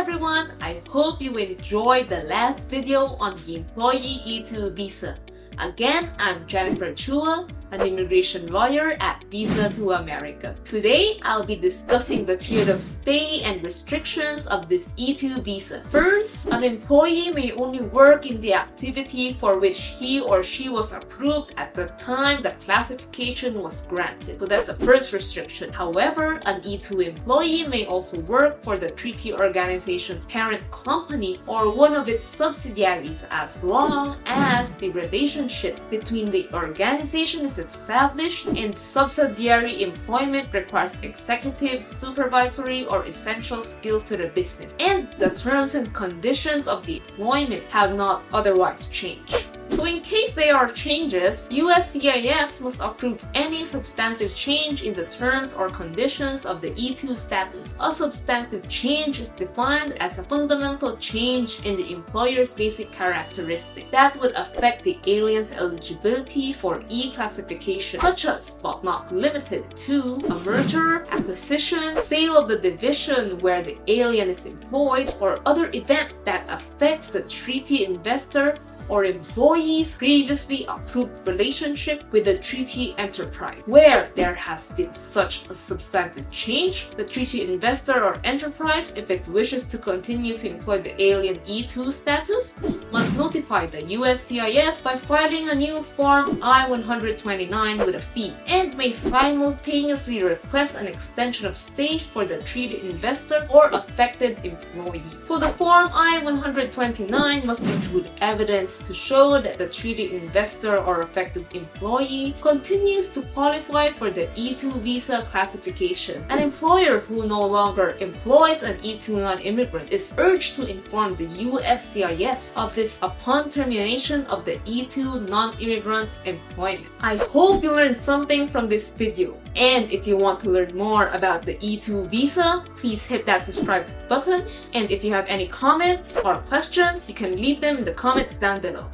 everyone, I hope you enjoyed the last video on the Employee E2 visa. Again, I'm Jennifer Chua, an immigration lawyer at Visa to America. Today, I'll be discussing the period of stay and restrictions of this E2 visa. First, an employee may only work in the activity for which he or she was approved at the time the classification was granted. So that's the first restriction. However, an E2 employee may also work for the treaty organization's parent company or one of its subsidiaries as long as the relationship between the organization is established and subsidiary employment requires executive, supervisory, or essential skills to the business, and the terms and conditions of the employment have not otherwise changed. So in case there are changes, USCIS must approve any substantive change in the terms or conditions of the E2 status. A substantive change is defined as a fundamental change in the employer's basic characteristic that would affect the alien's eligibility for E classification, such as, but not limited to, a merger, acquisition, sale of the division where the alien is employed, or other event that affects the treaty investor or employee's previously approved relationship with the treaty enterprise. Where there has been such a substantive change, the treaty investor or enterprise, if it wishes to continue to employ the alien E2 status, must notify the USCIS by filing a new Form I-129 with a fee, and may simultaneously request an extension of stay for the treaty investor or affected employee. So the Form I-129 must include evidence to show that the treaty investor or affected employee continues to qualify for the E2 visa classification. An employer who no longer employs an E2 non-immigrant is urged to inform the USCIS of this upon termination of the E2 non-immigrant's employment. I hope you learned something from this video. And if you want to learn more about the E2 visa, please hit that subscribe button. And if you have any comments or questions, you can leave them in the comments down below.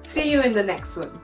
See you in the next one.